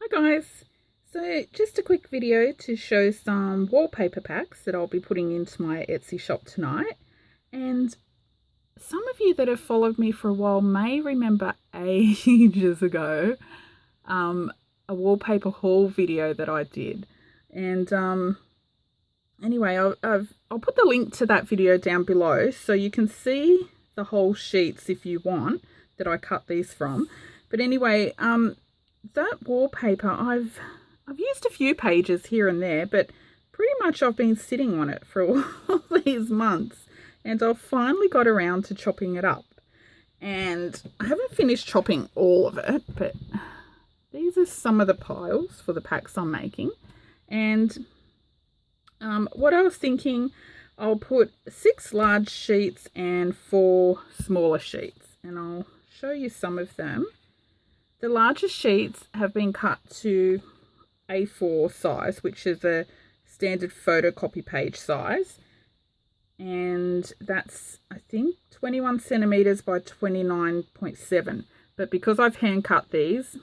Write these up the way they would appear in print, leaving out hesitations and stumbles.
Hi guys, so just a quick video to show some wallpaper packs that I'll be putting into my Etsy shop tonight. And some of you that have followed me for a while may remember ages ago a wallpaper haul video that I did. And anyway, I'll put the link to that video down below so you can see the whole sheets if you want that I cut these from. But anyway, that wallpaper, I've used a few pages here and there, but pretty much I've been sitting on it for all these months, and I've finally got around to chopping it up. And I haven't finished chopping all of it, but these are some of the piles for the packs I'm making. And what I was thinking, I'll put 6 large sheets and 4 smaller sheets, and I'll show you some of them. The larger sheets have been cut to A4 size, which is a standard photocopy page size. And that's, I think, 21 centimeters by 29.7. But because I've hand cut these,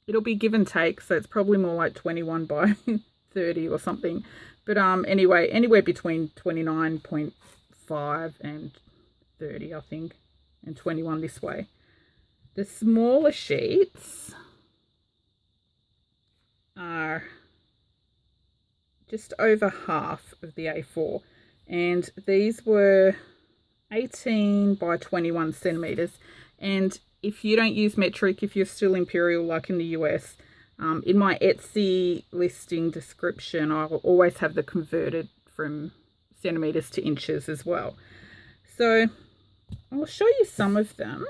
it'll be give and take. So it's probably more like 21 by 30 or something. But anyway, anywhere between 29.5 and 30, I think, and 21 this way. The smaller sheets are just over half of the A4, and these were 18 by 21 centimeters. And if you don't use metric, if you're still imperial like in the US, in my Etsy listing description, I'll always have the converted from centimeters to inches as well. So I'll show you some of them.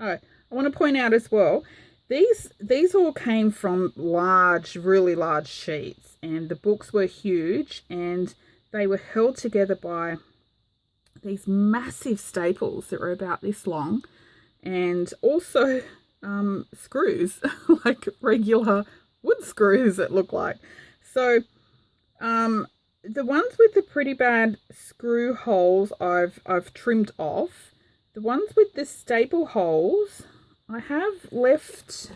Oh, I want to point out as well, these all came from large, really large sheets, and the books were huge, and they were held together by these massive staples that were about this long, and also screws, like regular wood screws it looked like. So the ones with the pretty bad screw holes I've trimmed off. The ones with the staple holes, I have left,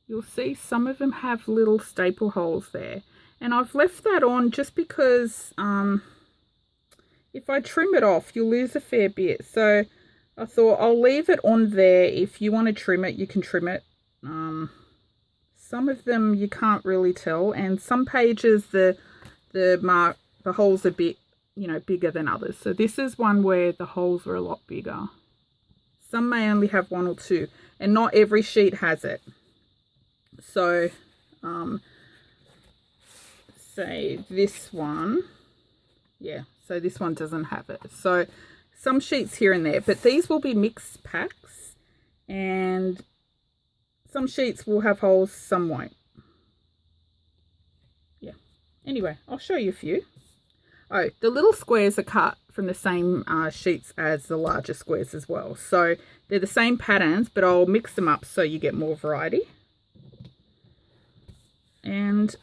you'll see some of them have little staple holes there. And I've left that on just because if I trim it off, you'll lose a fair bit. So I thought I'll leave it on there. If you want to trim it, you can trim it. Some of them you can't really tell. And some pages, the holes are bigger than others. So this is one where the holes are a lot bigger. Some may only have 1 or 2, and not every sheet has it. So say this one, yeah, so this one doesn't have it. So some sheets here and there, but these will be mixed packs, and some sheets will have holes, some won't. Yeah, anyway, I'll show you a few. Oh, the little squares are cut from the same sheets as the larger squares as well. So they're the same patterns, but I'll mix them up so you get more variety. And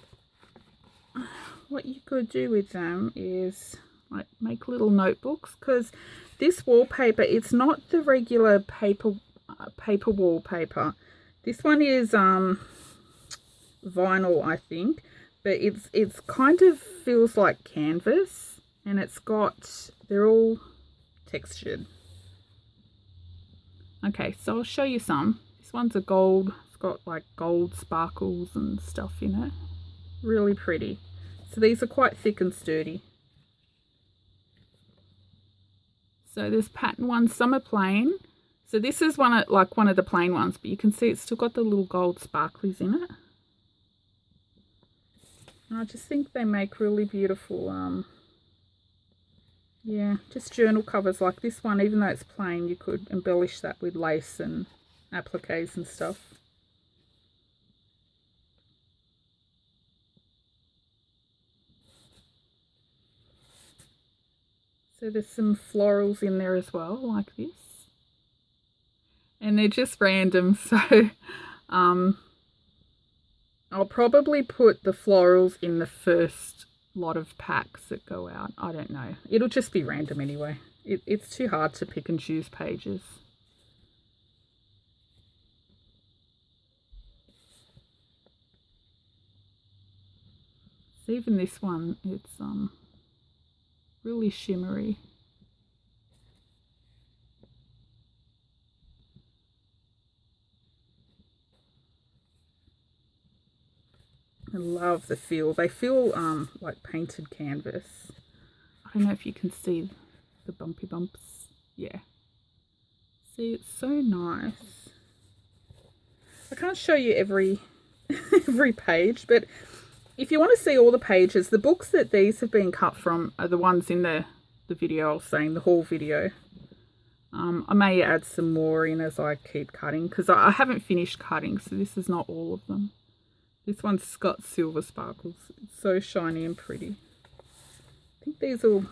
what you could do with them is like make little notebooks, because this wallpaper, it's not the regular paper wallpaper. This one is vinyl, I think. But it's kind of feels like canvas, and they're all textured. Okay, so I'll show you some. This one's a gold, it's got like gold sparkles and stuff in it. Really pretty. So these are quite thick and sturdy. So there's pattern ones, some are plain. So this is one of the plain ones, but you can see it's still got the little gold sparklies in it. I just think they make really beautiful, yeah, just journal covers like this one. Even though it's plain, you could embellish that with lace and appliques and stuff. So there's some florals in there as well, like this. And they're just random, so I'll probably put the florals in the first lot of packs that go out. I don't know. It'll just be random anyway. It's too hard to pick and choose pages. So even this one, it's really shimmery. I love the feel. They feel like painted canvas. I don't know if you can see the bumpy bumps. Yeah. See, it's so nice. I can't show you every every page, but if you want to see all the pages, the books that these have been cut from are the ones in the video I was saying, the haul video. I may add some more in as I keep cutting, because I haven't finished cutting, so this is not all of them. This one's got silver sparkles. It's so shiny and pretty. I think these will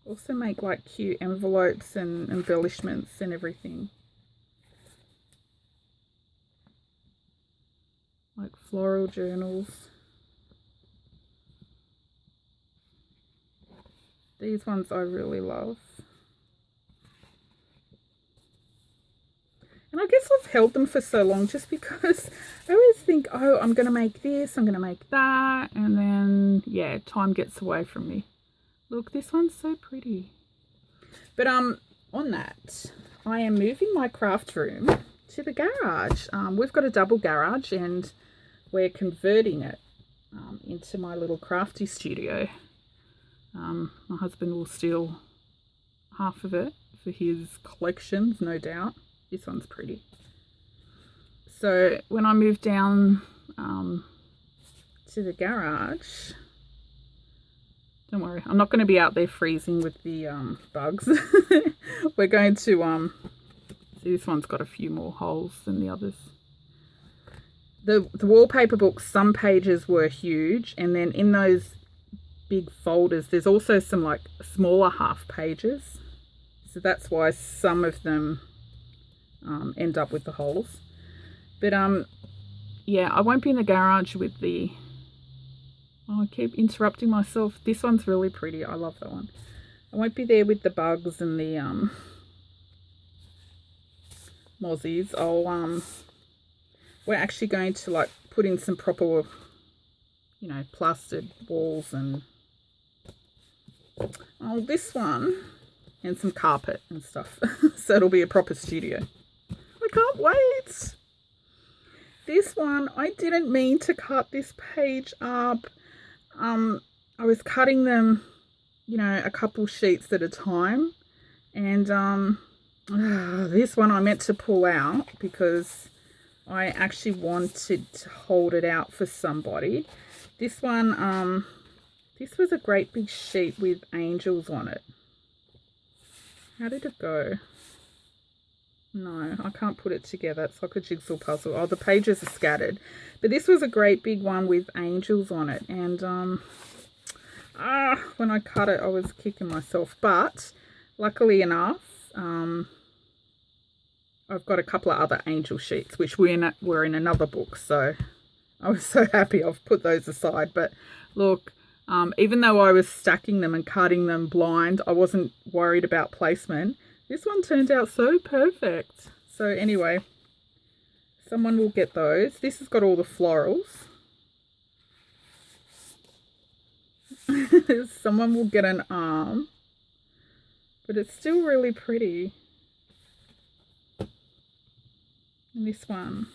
also make like cute envelopes and embellishments and everything. Like floral journals. These ones I really love. And I guess I've held them for so long just because I always think, oh, I'm going to make this, I'm going to make that. And then, yeah, time gets away from me. Look, this one's so pretty. But on that, I am moving my craft room to the garage. We've got a double garage and we're converting it into my little crafty studio. My husband will steal half of it for his collections, no doubt. This one's pretty. So when I move down to the garage, don't worry, I'm not going to be out there freezing with the bugs. We're going to, see, this one's got a few more holes than the others. The wallpaper books, some pages were huge, and then in those big folders, there's also some like smaller half pages. So that's why some of them end up with the holes. But yeah, I won't be in the garage with the, oh, I keep interrupting myself. This one's really pretty. I love that one. I won't be there with the bugs and the mozzies. We're actually going to like put in some proper, you know, plastered walls and this one, and some carpet and stuff. So it'll be a proper studio. I can't wait. This one, I didn't mean to cut this page up. I was cutting them, you know, a couple sheets at a time. And this one I meant to pull out because I actually wanted to hold it out for somebody. This one, this was a great big sheet with angels on it. How did it go? No, I can't put it together. It's like a jigsaw puzzle. Oh, the pages are scattered. But this was a great big one with angels on it. And when I cut it, I was kicking myself. But luckily enough, I've got a couple of other angel sheets, which were in another book. So I was so happy I've put those aside. But look, even though I was stacking them and cutting them blind, I wasn't worried about placement. This one turned out so perfect. So anyway, someone will get those. This has got all the florals. Someone will get an arm. But it's still really pretty. And this one,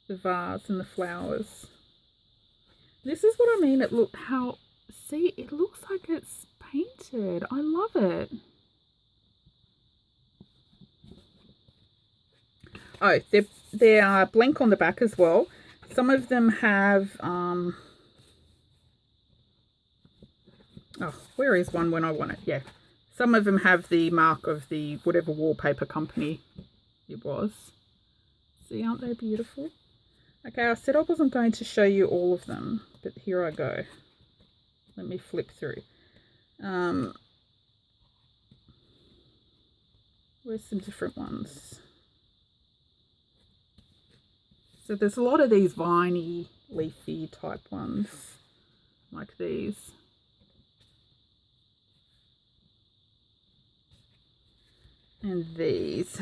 the vase and the flowers. This is what I mean. It look how, see, it looks like it's painted. I love it. Oh, they are blank on the back as well. Some of them have, oh, where is one when I want it? Yeah. Some of them have the mark of the whatever wallpaper company it was. See, aren't they beautiful? Okay, I said I wasn't going to show you all of them, but here I go. Let me flip through. Where's some different ones? So there's a lot of these viney, leafy type ones, like these. And these.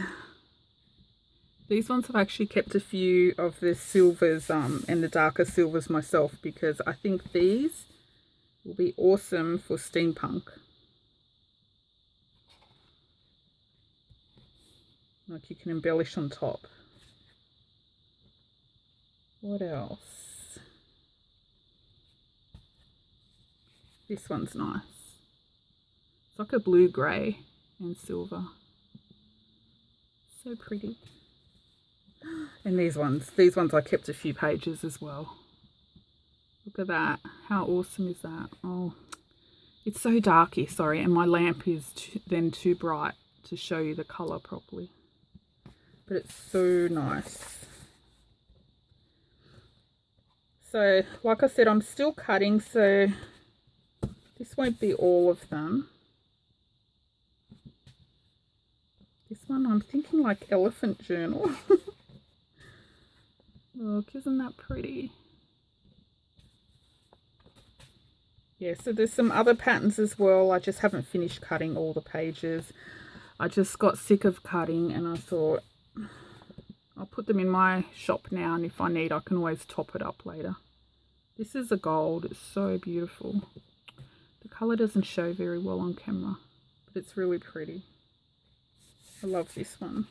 These ones I've actually kept a few of the silvers and the darker silvers myself, because I think these will be awesome for steampunk. Like you can embellish on top. What else? This one's nice. It's like a blue-grey and silver. So pretty. And these ones I kept a few pages as well. Look at that. How awesome is that? Oh, it's so darky, sorry, and my lamp is then too bright to show you the colour properly. But it's so nice. So, like I said, I'm still cutting, so this won't be all of them. This one, I'm thinking like elephant journal. Look, isn't that pretty? Yeah, so there's some other patterns as well. I just haven't finished cutting all the pages. I just got sick of cutting and I thought I'll put them in my shop now, and if I need I can always top it up later. This is a gold. It's so beautiful. The colour doesn't show very well on camera, but it's really pretty. I love this one.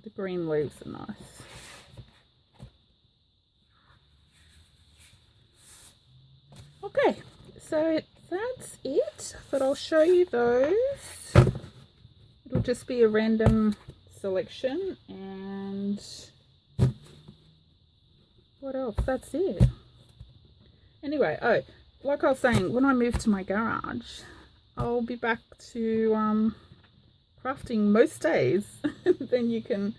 The green leaves are nice. Okay, so that's it, but I'll show you those. It'll just be a random selection, and what else? That's it. Anyway, oh, like I was saying, when I move to my garage, I'll be back to crafting most days. Then you can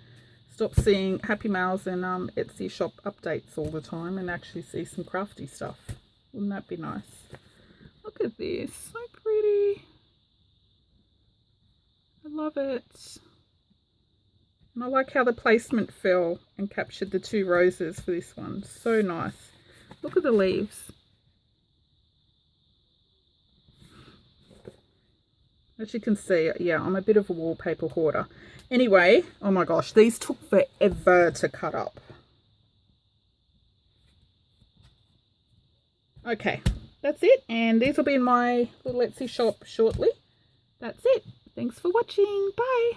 stop seeing Happy Mails and Etsy shop updates all the time and actually see some crafty stuff. Wouldn't that be nice? Look at this, so pretty. I love it. And I like how the placement fell and captured the two roses for this one. So nice. Look at the leaves. As you can see, yeah, I'm a bit of a wallpaper hoarder. Anyway, oh my gosh, these took forever to cut up. Okay, that's it. And these will be in my little Etsy shop shortly. That's it. Thanks for watching. Bye.